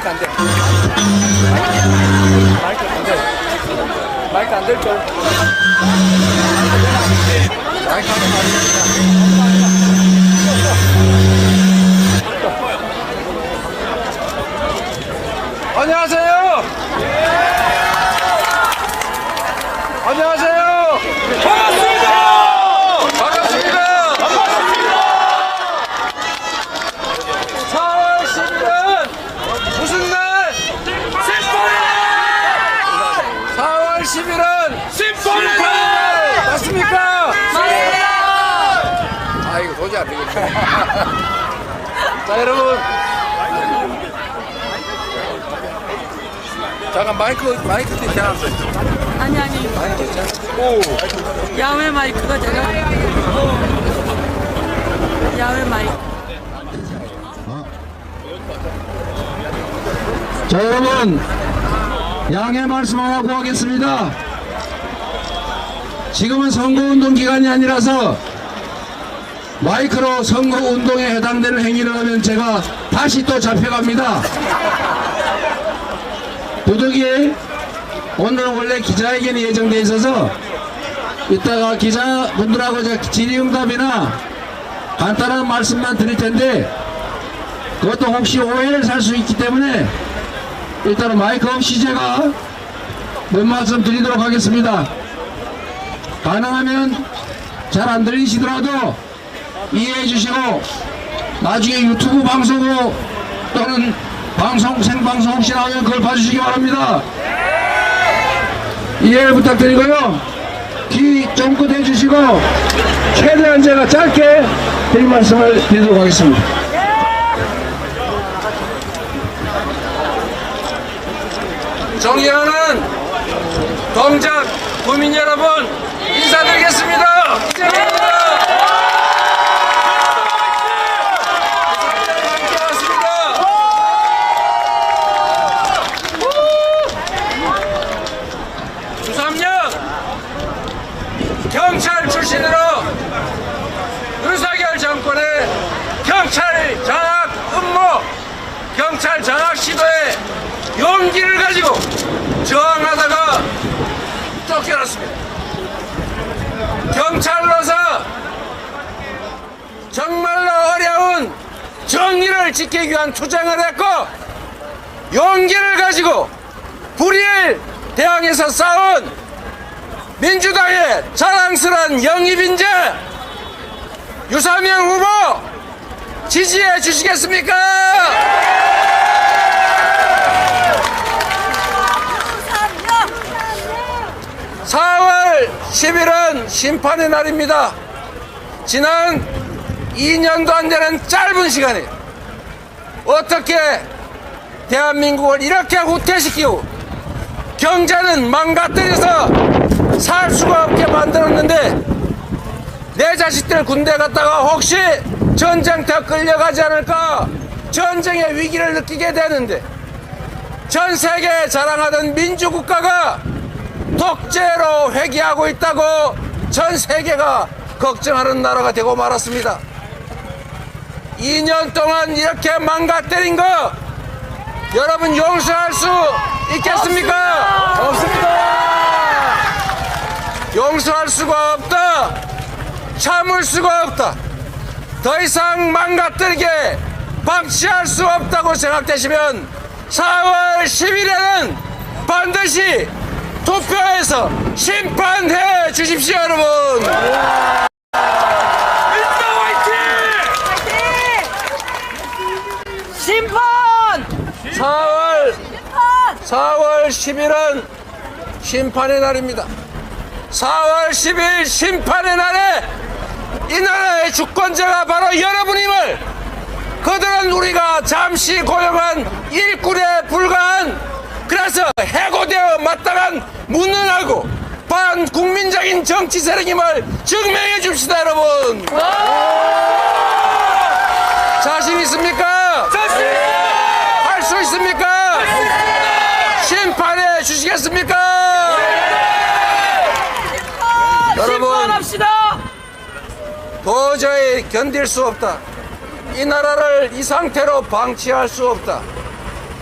마이크 안 돼. 마이크 안 돼. 마이크 안 될 걸. 마이크 안 돼. 안녕하세요. 안녕하세요. 반갑습니다. 반갑습니다. 반갑습니다. 4월 10일은 무슨 날? 심판의 날. 4월 10일은 심판의 날. 맞습니까? 맞습니다. 아, 이거 도저히 안 되겠네. 자, 여러분. 잠깐 마이크 괜찮아. 아니 마이크 괜찮아. 오. 야외 마이크가 제가 야외 마이크. 자, 여러분, 양해 말씀 하나 구하겠습니다. 지금은 선거운동 기간이 아니라서 마이크로 선거운동에 해당되는 행위를 하면 제가 다시 또 잡혀갑니다. 부득이 오늘은 원래 기자회견이 예정되어 있어서 이따가 기자분들하고 질의응답이나 간단한 말씀만 드릴 텐데 그것도 혹시 오해를 살 수 있기 때문에 일단은 마이크 없이 제가 몇 말씀 드리도록 하겠습니다. 가능하면 잘 안 들리시더라도 이해해 주시고 나중에 유튜브 방송으로 또는 생방송 혹시 나오면 그걸 봐주시기 바랍니다. 이해를 부탁드리고요. 귀 쫑긋 해주시고 최대한 제가 짧게 드릴 말씀을 드리도록 하겠습니다. 존경하는 동작 국민 여러분 인사드리겠습니다. 이재명입니다. 경찰 출신으로 윤석열 정권의 경찰 장악 음모, 경찰 장악 시도에 용기를 가지고 저항하다가 쫓겨났습니다. 경찰로서 정말로 어려운 정의를 지키기 위한 투쟁을 했고 용기를 가지고 불의를 대항해서 싸운 민주당의 자랑스러운 영입인자 유사명 후보 지지해 주시겠습니까? 4월 10일은 심판의 날입니다. 지난 2년도 안 되는 짧은 시간에 어떻게 대한민국을 이렇게 후퇴시키고 경제는 망가뜨려서 살 수가 없게 만들었는데 내 자식들 군대 갔다가 혹시 전쟁터 끌려가지 않을까 전쟁의 위기를 느끼게 되는데 전 세계에 자랑하던 민주국가가 독재로 회귀하고 있다고 전 세계가 걱정하는 나라가 되고 말았습니다. 2년 동안 이렇게 망가뜨린 거 여러분 용서할 수 있겠습니까? 없습니다. 용서할 수가 없다. 참을 수가 없다. 더 이상 망가뜨리게 방치할 수 없다고 생각되시면 4월 10일에는 반드시 투표해서 심판해 주십시오, 여러분. 민주당 화이팅! 심판! 4월 10일은 심판의 날입니다. 4월 10일 심판의 날에 이 나라의 주권자가 바로 여러분임을 그들은 우리가 잠시 고용한 일꾼에 불과한 그래서 해고되어 마땅한 무능하고 반국민적인 정치 세력임을 증명해 줍시다, 여러분. 자신 있습니까? 할 수 있습니까? 심판해 주시겠습니까? 여러분, 심판합시다. 도저히 견딜 수 없다. 이 나라를 이 상태로 방치할 수 없다.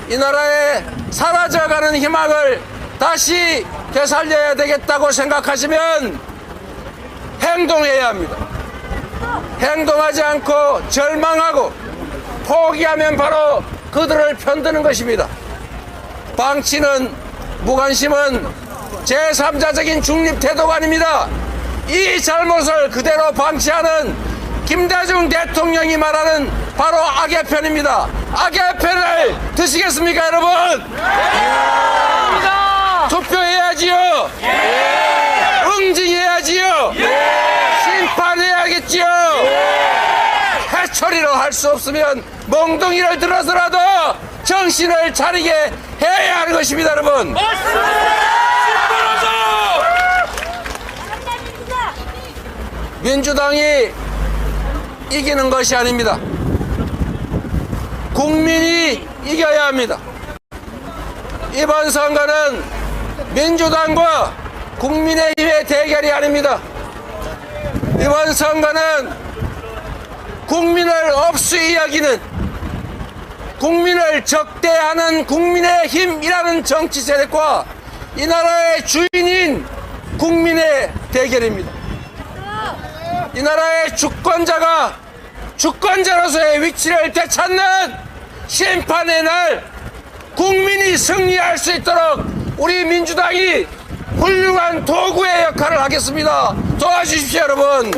이 나라의 사라져가는 희망을 다시 되살려야 되겠다고 생각하시면 행동해야 합니다. 행동하지 않고 절망하고 포기하면 바로 그들을 편드는 것입니다. 방치는, 무관심은 제3자적인 중립 태도가 아닙니다. 이 잘못을 그대로 방치하는 김대중 대통령이 말하는 바로 악의 편입니다. 악의 편을 드시겠습니까, 여러분? 투표해야지요. 응징해야지요. 심판해야겠지요. 해초리로 할 수 없으면 멍둥이를 들어서라도 정신을 차리게 해야 하는 것입니다, 여러분. 민주당이 이기는 것이 아닙니다. 국민이 이겨야 합니다. 이번 선거는 민주당과 국민의힘의 대결이 아닙니다. 이번 선거는 국민을 없이 여기는, 국민을 적대하는 국민의힘이라는 정치 세력과 이 나라의 주인인 국민의 대결입니다. 이 나라의 주권자가 주권자로서의 위치를 되찾는 심판의 날, 국민이 승리할 수 있도록 우리 민주당이 훌륭한 도구의 역할을 하겠습니다. 도와주십시오, 여러분.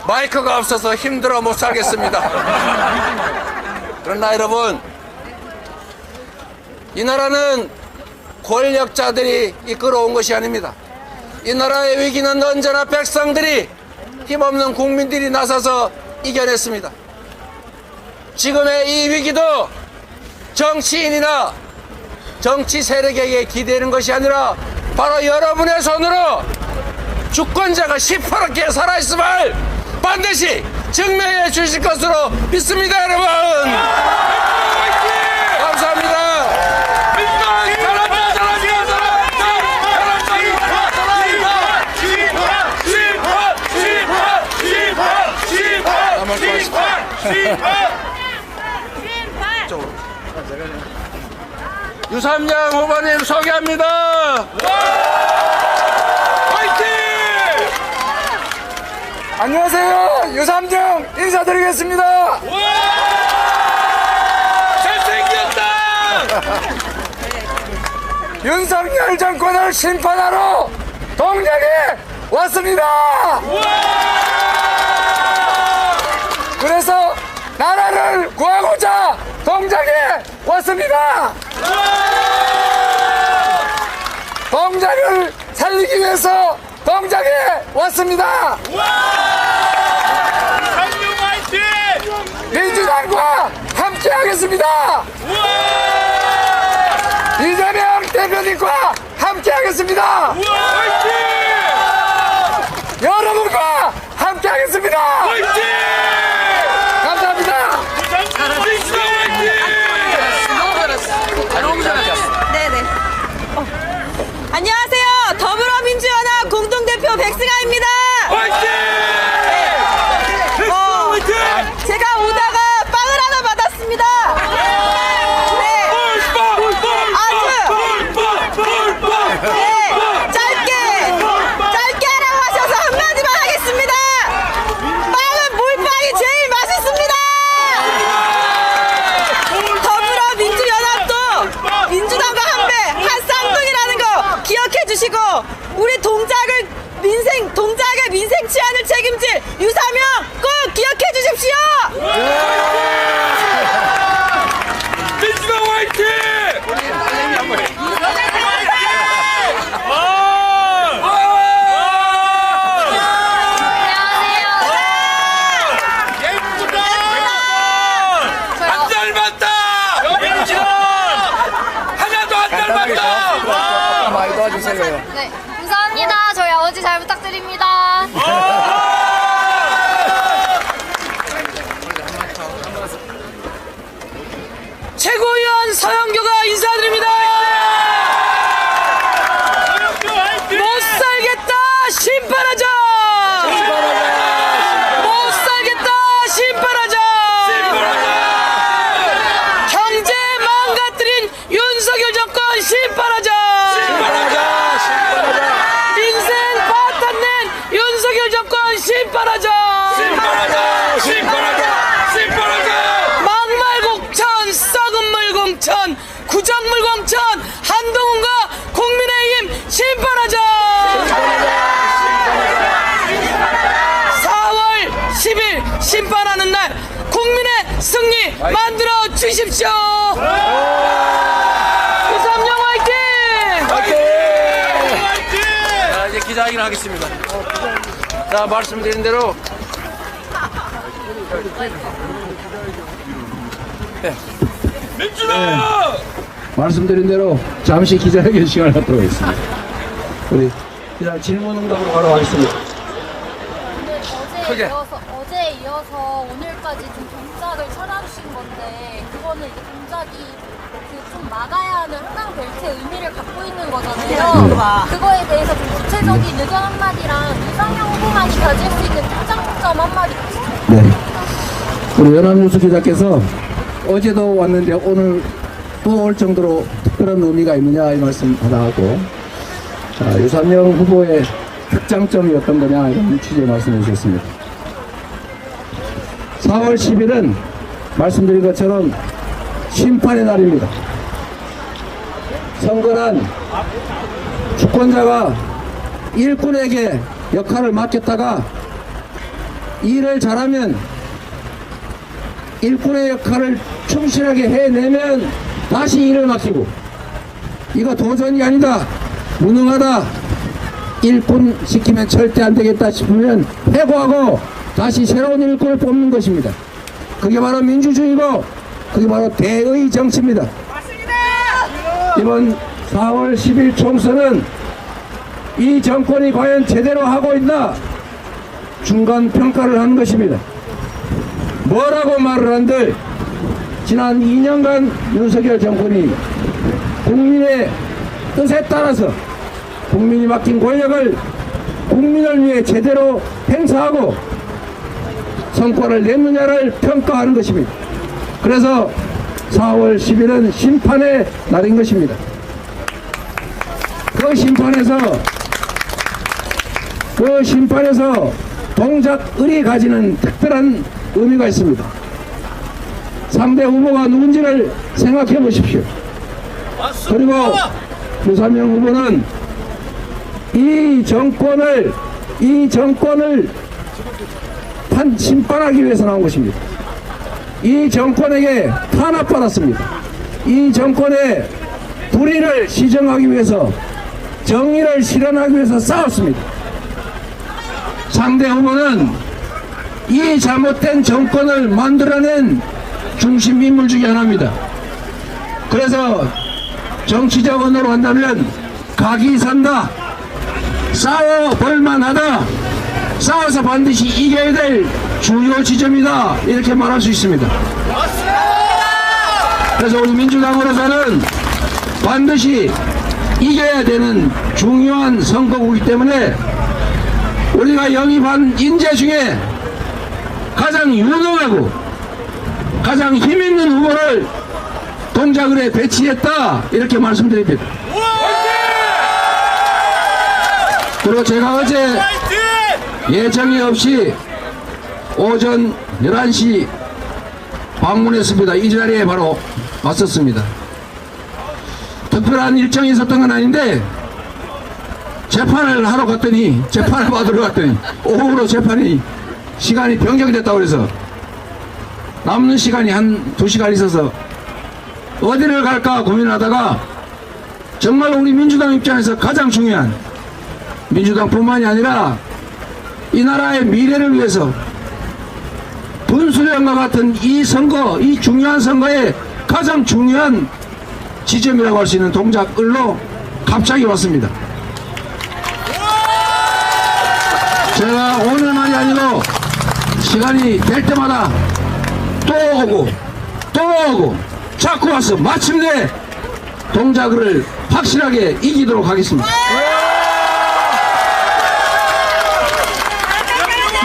마이크가 없어서 힘들어 못 살겠습니다. 그러나 여러분, 이 나라는 권력자들이 이끌어온 것이 아닙니다. 이 나라의 위기는 언제나 백성들이, 힘없는 국민들이 나서서 이겨냈습니다. 지금의 이 위기도 정치인이나 정치 세력에게 기대는 것이 아니라 바로 여러분의 손으로 주권자가 시퍼렇게 살아있음을 반드시 증명해 주실 것으로 믿습니다, 여러분. 감사합니다. 유삼양 후보님 소개합니다. 안녕하세요. 유삼정 인사드리겠습니다. 잘생겼다. 윤석열 정권을 심판하러 동작에 왔습니다. 그래서 나라를 구하고자 동작에 왔습니다. 동작을 살리기 위해서 동작에 왔습니다. 민주당과 함께하겠습니다. 이재명 대표님과 함께하겠습니다. 여러분과 함께하겠습니다. 감사합니다. 네네. 안녕하세요. 더불어민주연합 공동대표 백승아입니다. 제가 오다가 빵을 하나 받았습니다. 네. 짧게 하라고 하셔서 한마디만 하겠습니다. 빵은 몰빵이 제일 맛있습니다. 더불어민주연합도 민주당과 한배 한 쌍둥이라는 거 기억해 주시고, 우리 동작의 민생 치안을 책임질 유사명 꼭 기억해 주십시오. 민주당 화이팅! 안 닮았다! 하나도 안 닮았다! 많이 도와주세요. 네, 감사합니다. 저희 아버지 잘 부탁드립니다. 최고위원 서영교가 인사드립니다. 만들어 주십시오. 유삼영 화이팅! 자, 이제 기자회견 하겠습니다. 자, 말씀드린 대로 말씀드린 대로 잠시 기자회견 시간을 갖도록 하겠습니다. 우리 기자 질문응답으로 바로 가겠습니다. 어제 이어서 오늘까지 좀 동작을 찾아주신 건데 그거는 이제 동작이 좀 막아야 하는 한강 벨트의 의미를 갖고 있는 거잖아요. 그거에 대해서 좀 구체적인 의견 한마디랑 유상영 후보만이 가질 수 있는 특장점 한마디 부탁드립니다. 네. 우리 연합뉴스 기자께서 어제도 왔는데 오늘 또 올 정도로 특별한 의미가 있느냐 이 말씀 하다하고, 자, 유삼영 후보의 특장점이 어떤 거냐 이런 취지의 말씀해 주셨습니다. 4월 10일은 말씀드린 것처럼 심판의 날입니다. 선거란 주권자가 일꾼에게 역할을 맡겼다가 일을 잘하면 일꾼의 역할을 충실하게 해내면 다시 일을 맡기고, 이거 도전이 아니다, 무능하다, 일꾼 시키면 절대 안 되겠다 싶으면 해고하고 다시 새로운 일꾼을 뽑는 것입니다. 그게 바로 민주주의고 그게 바로 대의 정치입니다. 이번 4월 10일 총선은 이 정권이 과연 제대로 하고 있나 중간 평가를 하는 것입니다. 뭐라고 말을 한들 지난 2년간 윤석열 정권이 국민의 뜻에 따라서 국민이 맡긴 권력을 국민을 위해 제대로 행사하고 성과를 냈느냐를 평가하는 것입니다. 그래서 4월 10일은 심판의 날인 것입니다. 그 심판에서 동작을이 가지는 특별한 의미가 있습니다. 상대 후보가 누군지를 생각해 보십시오. 그리고 유삼영 후보는 이 정권을 심판하기 위해서 나온 것입니다. 이 정권에게 탄압받았습니다. 이 정권의 불의를 시정하기 위해서, 정의를 실현하기 위해서 싸웠습니다. 상대 후보는 이 잘못된 정권을 만들어낸 중심 인물 중에 하나입니다. 그래서 정치적 언어로 한다면 각이 산다, 싸워 볼만하다, 싸워서 반드시 이겨야 될 주요 지점이다, 이렇게 말할 수 있습니다. 그래서 우리 민주당으로서는 반드시 이겨야 되는 중요한 선거구이기 때문에 우리가 영입한 인재 중에 가장 유능하고 가장 힘있는 후보를 동작을에 배치했다, 이렇게 말씀드립니다. 그리고 제가 어제 예정이 없이 오전 11시 방문했습니다. 이 자리에 바로 왔었습니다. 특별한 일정이 있었던 건 아닌데 재판을 하러 갔더니, 재판을 받으러 갔더니 오후로 재판이 시간이 변경됐다고 그래서 남는 시간이 한 2시간 있어서 어디를 갈까 고민하다가 정말 우리 민주당 입장에서 가장 중요한, 민주당뿐만이 아니라 이 나라의 미래를 위해서 분수령과 같은 이 선거, 이 중요한 선거에 가장 중요한 지점이라고 할 수 있는 동작을로 갑자기 왔습니다. 제가 오늘만이 아니고 시간이 될 때마다 또 오고 자꾸 와서 마침내 동작을 확실하게 이기도록 하겠습니다.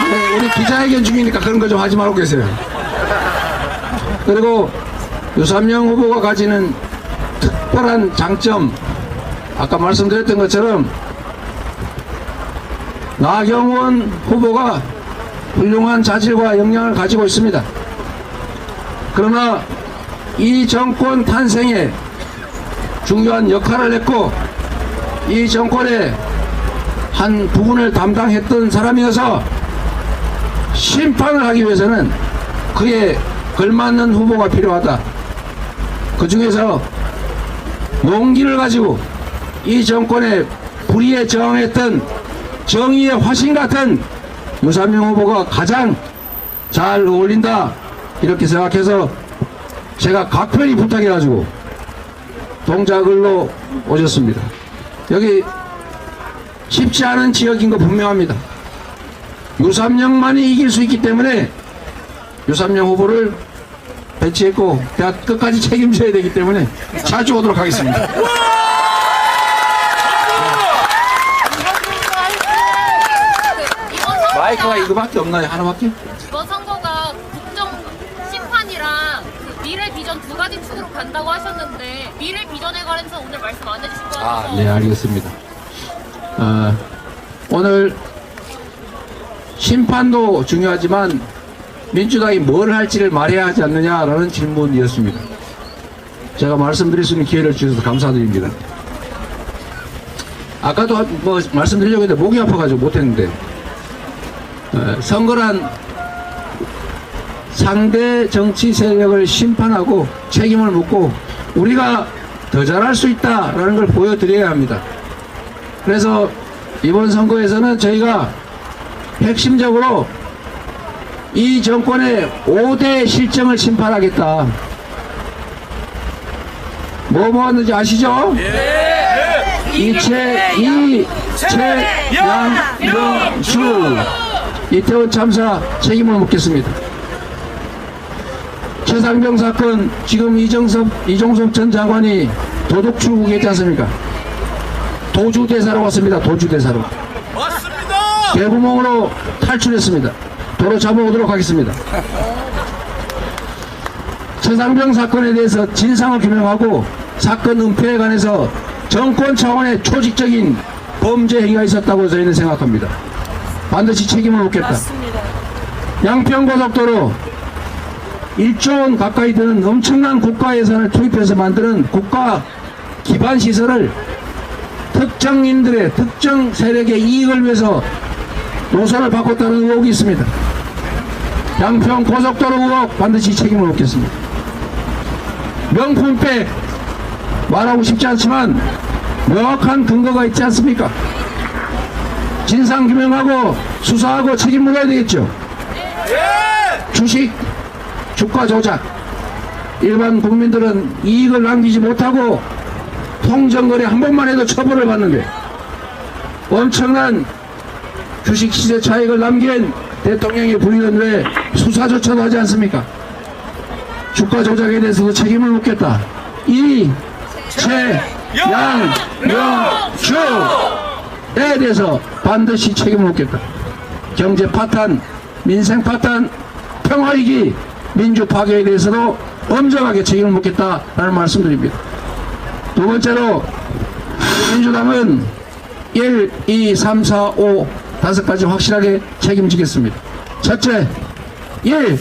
네, 우리 기자회견 중이니까 그런 거 좀 하지 말고 계세요. 그리고 유삼영 후보가 가지는 특별한 장점, 아까 말씀드렸던 것처럼 나경원 후보가 훌륭한 자질과 역량을 가지고 있습니다. 그러나 이 정권 탄생에 중요한 역할을 했고 이 정권의 한 부분을 담당했던 사람이어서 심판을 하기 위해서는 그의 걸맞는 후보가 필요하다. 그 중에서 용기를 가지고 이 정권의 불의에 저항했던 정의의 화신 같은 유산명 후보가 가장 잘 어울린다 이렇게 생각해서 제가 각별히 부탁해가지고 동작을로 오셨습니다. 여기 쉽지 않은 지역인 거 분명합니다. 유산명만이 이길 수 있기 때문에 유산명 후보를 배치했고 대학 끝까지 책임져야 되기 때문에 자주 오도록 하겠습니다. 마이크가 이거밖에 없나요? 하나밖에? 이번 선거가 국정 심판이랑 그 미래 비전 두 가지 축으로 간다고 하셨는데 미래 비전에 관해서 오늘 말씀 안 해주신 거 같아서 네, 알겠습니다. 오늘 심판도 중요하지만 민주당이 뭘 할지를 말해야 하지 않느냐라는 질문이었습니다. 제가 말씀드릴 수 있는 기회를 주셔서 감사드립니다. 아까도 뭐 말씀드리려고 했는데 목이 아파가지고 못했는데 선거란 상대 정치 세력을 심판하고 책임을 묻고 우리가 더 잘할 수 있다라는 걸 보여드려야 합니다. 그래서 이번 선거에서는 저희가 핵심적으로 이 정권의 5대 실정을 심판하겠다. 뭐 모았는지 아시죠? 이채양명주 이태원 참사 책임을 묻겠습니다. 최상병 사건 지금 이종섭 전 장관이 도둑 출국했지 않습니까? 도주대사로 왔습니다. 도주대사로. 맞습니다. 대구멍으로 탈출했습니다. 도로 잡아오도록 하겠습니다. 최상병 사건에 대해서 진상을 규명하고 사건 은폐에 관해서 정권 차원의 조직적인 범죄 행위가 있었다고 저희는 생각합니다. 반드시 책임을 묻겠다. 맞습니다. 양평고속도로 1조 원 가까이 드는 엄청난 국가 예산을 투입해서 만드는 국가 기반 시설을 특정인들의 특정 세력의 이익을 위해서 노선을 바꿨다는 의혹이 있습니다. 양평고속도로 의혹 반드시 책임을 묻겠습니다. 명품백 말하고 싶지 않지만 명확한 근거가 있지 않습니까? 진상규명하고 수사하고 책임 물어야 되겠죠. 주식 주가 조작, 일반 국민들은 이익을 남기지 못하고 통정거래 한 번만 해도 처벌을 받는데 엄청난 주식 시세 차익을 남긴 대통령의 부인은 왜 수사조차도 하지 않습니까? 주가 조작에 대해서도 책임을 묻겠다. 이채양명주에 대해서 반드시 책임을 묻겠다. 경제 파탄, 민생 파탄, 평화위기, 민주 파괴에 대해서도 엄정하게 책임을 묻겠다라는 말씀드립니다. 두 번째로 민주당은 1, 2, 3, 4, 5 5가지 확실하게 책임지겠습니다. 첫째, 1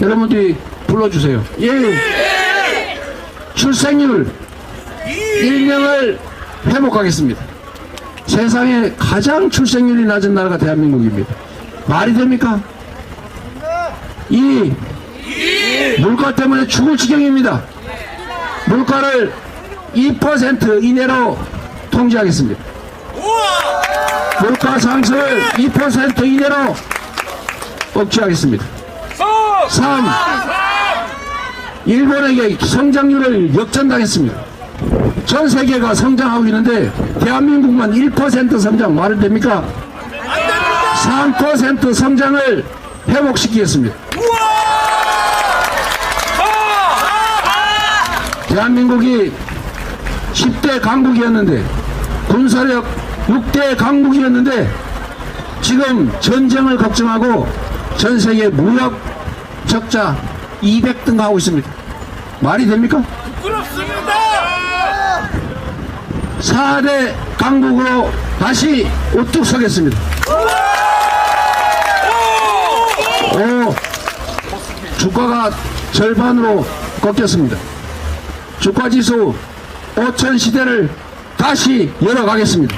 여러분들이 불러주세요. 1 출생률 1명을 회복하겠습니다. 세상에 가장 출생률이 낮은 나라가 대한민국입니다. 말이 됩니까? 2 물가 때문에 죽을 지경입니다. 물가를 2% 이내로 통제하겠습니다. 물가 상승을 2% 이내로 억제하겠습니다. 3 일본에게 성장률을 역전당했습니다. 전 세계가 성장하고 있는데 대한민국만 1% 성장 말이 됩니까? 3% 성장을 회복시키겠습니다. 대한민국이 10대 강국이었는데 군사력 6대 강국이었는데 지금 전쟁을 걱정하고 전세계 무역 적자 200등 하고 있습니다. 말이 됩니까? 부끄럽습니다. 4대 강국으로 다시 우뚝 서겠습니다. 주가가 절반으로 꺾였습니다. 주가지수 5천 시대를 다시 열어가겠습니다.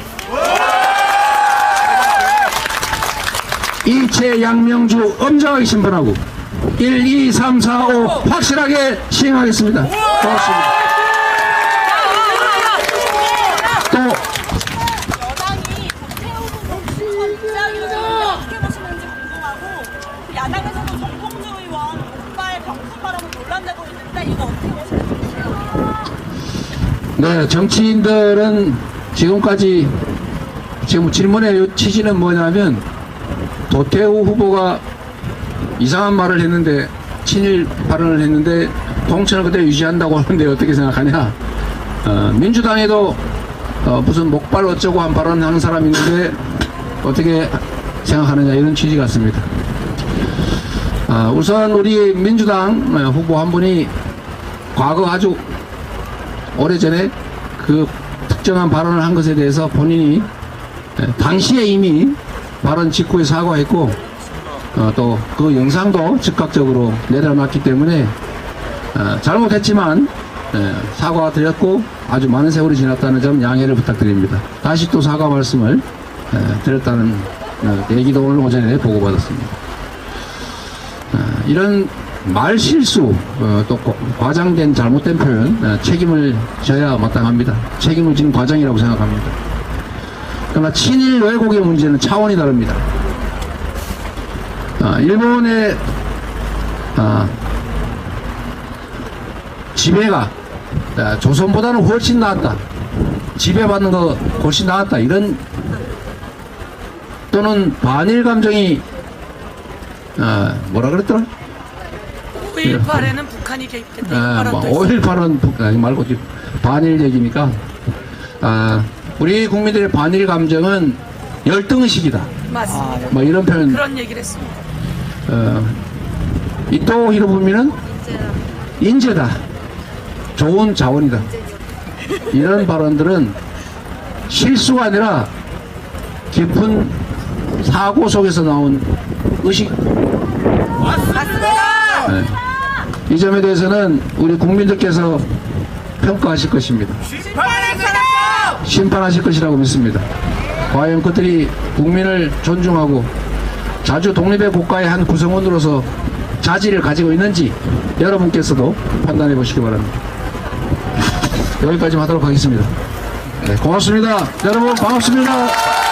이채양명주 엄정하게 심판하고 1, 2, 3, 4, 5 확실하게 시행하겠습니다. 고맙습니다. 또 여당이 도태우 전장을 어떻게 보시는지 궁금하고 야당에서도 정봉주 의원 폭발 병풍 발언을 논란되고 있는데 이거 어떻게 보시는지. 네, 정치인들은 지금까지 지금 질문의 취지는 뭐냐면 도태우 후보가 이상한 말을 했는데 친일 발언을 했는데 공천을 그대로 유지한다고 하는데 어떻게 생각하냐. 민주당에도 무슨 목발 어쩌고 한 발언 하는 사람이 있는데 어떻게 생각하느냐 이런 취지 같습니다. 우선 우리 민주당 후보 한 분이 과거 아주 오래전에 그 특정한 발언을 한 것에 대해서 본인이 당시에 이미 발언 직후에 사과했고 또 그 영상도 즉각적으로 내려놨기 때문에 잘못했지만 사과드렸고 아주 많은 세월이 지났다는 점 양해를 부탁드립니다. 다시 또 사과 말씀을 드렸다는 얘기도 오늘 오전에 보고받았습니다. 이런 말 실수 또 과장된 잘못된 표현 책임을 져야 마땅합니다. 책임을 지는 과정이라고 생각합니다. 그러나 친일 왜곡의 문제는 차원이 다릅니다. 일본의 지배가 조선보다는 훨씬 나았다. 지배받는 거 훨씬 나았다. 이런 또는 반일 감정이 뭐라 그랬더라? 5.18에는 북한이 개입했다. 5.18은 말고 반일 얘기니까 우리 국민들의 반일 감정은 열등의식이다. 맞습니다. 뭐 이런 표현. 그런 얘기를 했습니다. 이토 히로부미는 인재다. 좋은 자원이다. 이런 발언들은 실수가 아니라 깊은 사고 속에서 나온 의식. 맞습니다. 네. 이 점에 대해서는 우리 국민들께서 평가하실 것입니다. 심판하실 것이라고 믿습니다. 과연 그들이 국민을 존중하고 자주 독립의 국가의 한 구성원으로서 자질을 가지고 있는지 여러분께서도 판단해 보시기 바랍니다. 여기까지 하도록 하겠습니다. 네, 고맙습니다. 여러분 반갑습니다.